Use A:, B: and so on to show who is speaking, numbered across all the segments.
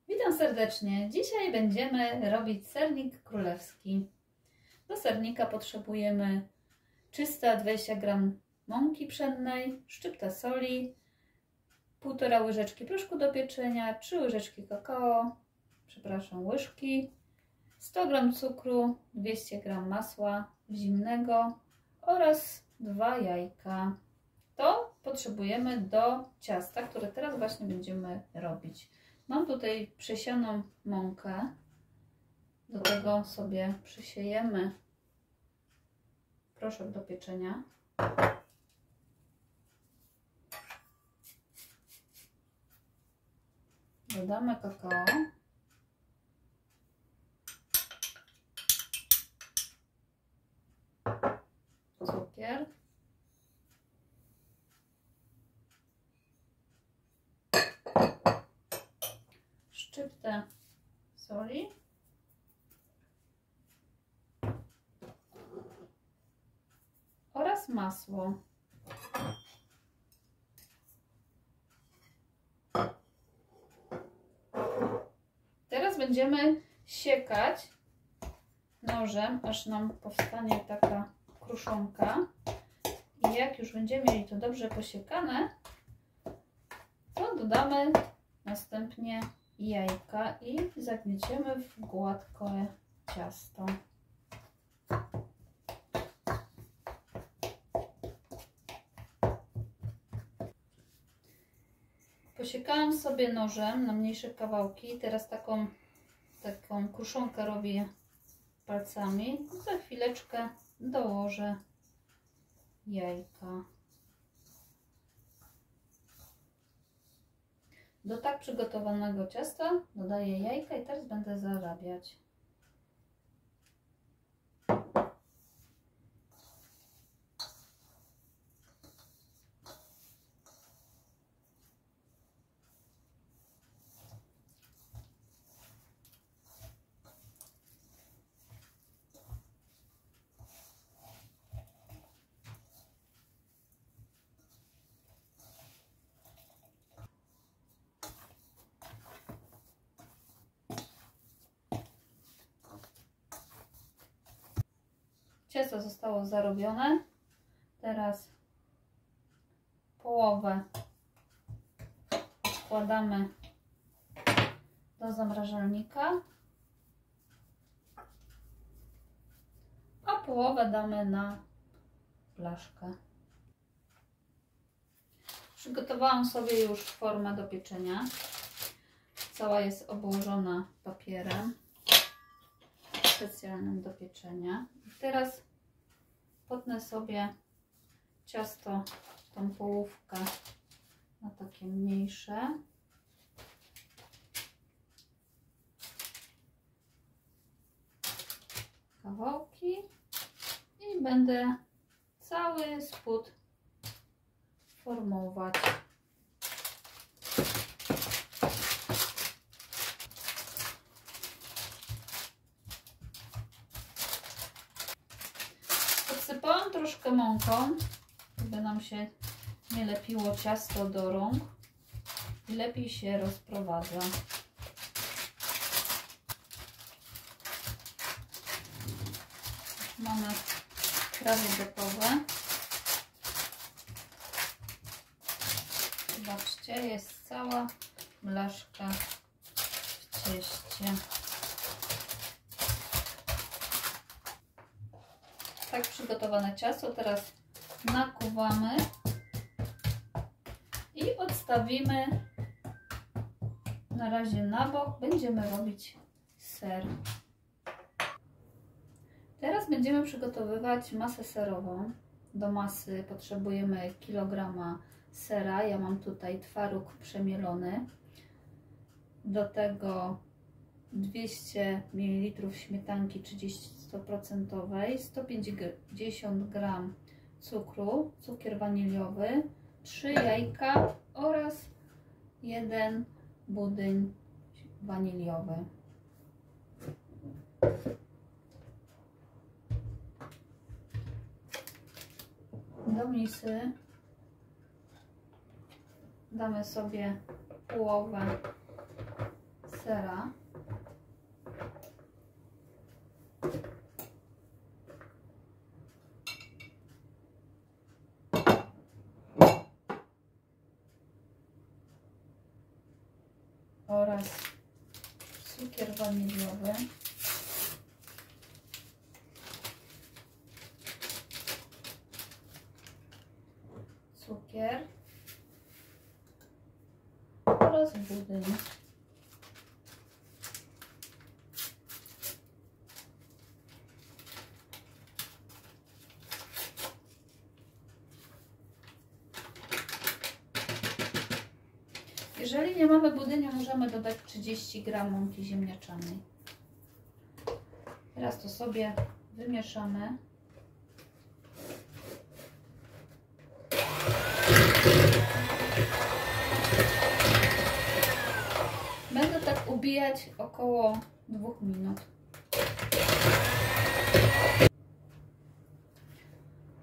A: Witam serdecznie. Dzisiaj będziemy robić sernik królewski. Do sernika potrzebujemy 320 g mąki pszennej, szczyptę soli, 1,5 łyżeczki proszku do pieczenia, 3 łyżeczki kakao, łyżki, 100 g cukru, 200 g masła zimnego oraz 2 jajka. To potrzebujemy do ciasta, które teraz właśnie będziemy robić. Mam tutaj przesianą mąkę. Do tego sobie przysiejemy proszek do pieczenia. Dodamy kakao. Cukier. Szczyptę soli. Oraz masło. Teraz będziemy siekać nożem, aż nam powstanie taka kruszonka. I jak już będziemy mieli to dobrze posiekane, to dodamy następnie jajka i zagnieciemy w gładkie ciasto. Posiekałam sobie nożem na mniejsze kawałki. Teraz taką kruszonkę robię palcami. Za chwileczkę dołożę jajka. Do tak przygotowanego ciasta dodaję jajka i teraz będę zarabiać. Ciasto zostało zarobione. Teraz połowę wkładamy do zamrażalnika, a połowę damy na blaszkę. Przygotowałam sobie już formę do pieczenia. Cała jest obłożona papierem specjalnym do pieczenia. Teraz potnę sobie ciasto, tą połówkę na takie mniejsze. Kawałki i będę cały spód formować. Podsypałam troszkę mąką, żeby nam się nie lepiło ciasto do rąk i lepiej się rozprowadza. Mamy prawie gotowe. Zobaczcie, jest cała blaszka w cieście. Tak przygotowane ciasto teraz nakuwamy i odstawimy na razie na bok. Będziemy robić ser. Teraz będziemy przygotowywać masę serową. Do masy potrzebujemy kilograma sera. Ja mam tutaj twaróg przemielony. Do tego 200 ml śmietanki 30%, 150 g cukru, cukier waniliowy, 3 jajka oraz 1 budyń waniliowy. Do misy damy sobie połowę sera. Oraz cukier waniliowy. Cukier oraz budyń. Jeżeli nie mamy budynia, możemy dodać 30 g mąki ziemniaczanej. Teraz to sobie wymieszamy. Będę tak ubijać około 2 minut.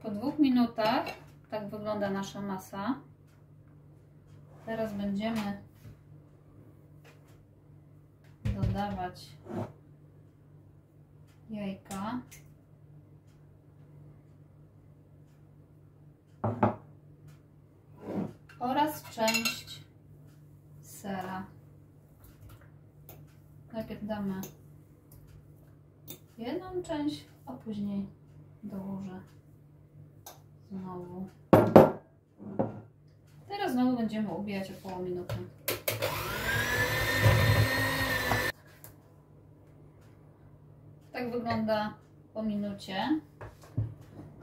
A: Po 2 minutach tak wygląda nasza masa. Teraz będziemy dodawać jajka. Oraz część sera. Najpierw damy jedną część, a później dołożę znowu. Teraz znowu będziemy ubijać około minuty. Tak wygląda po minucie.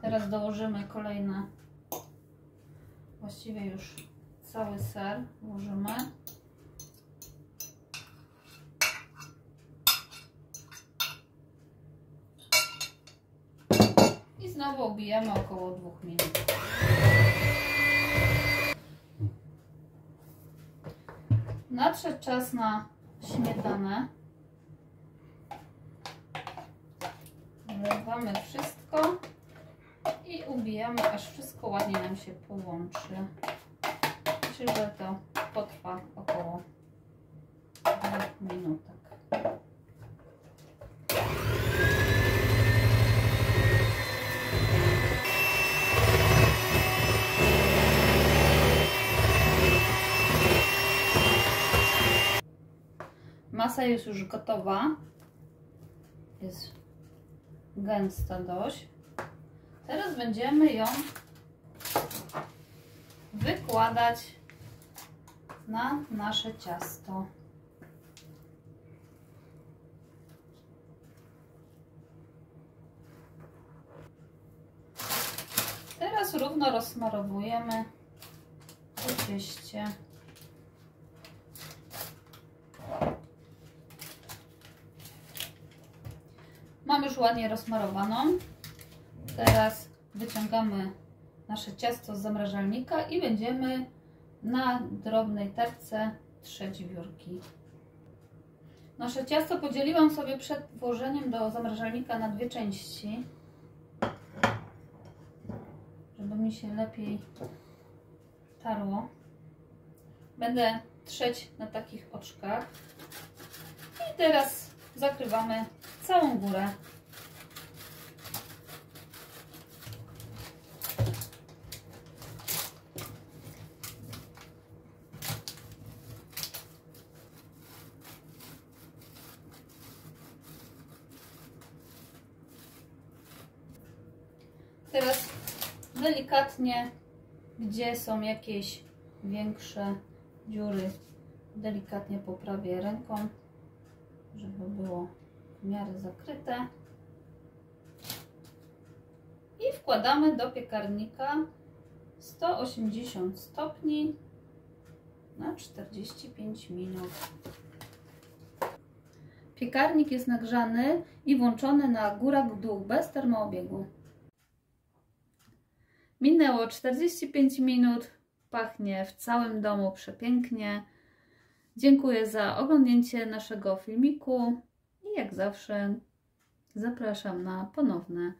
A: Teraz dołożymy kolejne, właściwie już cały ser włożymy. I znowu ubijamy około 2 minut. Nadszedł czas na śmietanę. Wlewamy wszystko i ubijamy, aż wszystko ładnie nam się połączy. Myślę, że to potrwa około 2 minutek. Masa jest już gotowa. Jest gęsta dość. Teraz będziemy ją wykładać na nasze ciasto. Teraz równo rozsmarowujemy po cieście. Mam już ładnie rozsmarowaną. Teraz wyciągamy nasze ciasto z zamrażalnika i będziemy na drobnej terce trzeć wiórki. Nasze ciasto podzieliłam sobie przed włożeniem do zamrażalnika na 2 części, żeby mi się lepiej tarło. Będę trzeć na takich oczkach i teraz zakrywamy całą górę. Teraz delikatnie, gdzie są jakieś większe dziury, delikatnie poprawię ręką, żeby było w miarę zakryte. I wkładamy do piekarnika 180 stopni na 45 minut. Piekarnik jest nagrzany i włączony na góra-dół bez termoobiegu. Minęło 45 minut, pachnie w całym domu przepięknie. Dziękuję za oglądnięcie naszego filmiku i jak zawsze zapraszam na ponowne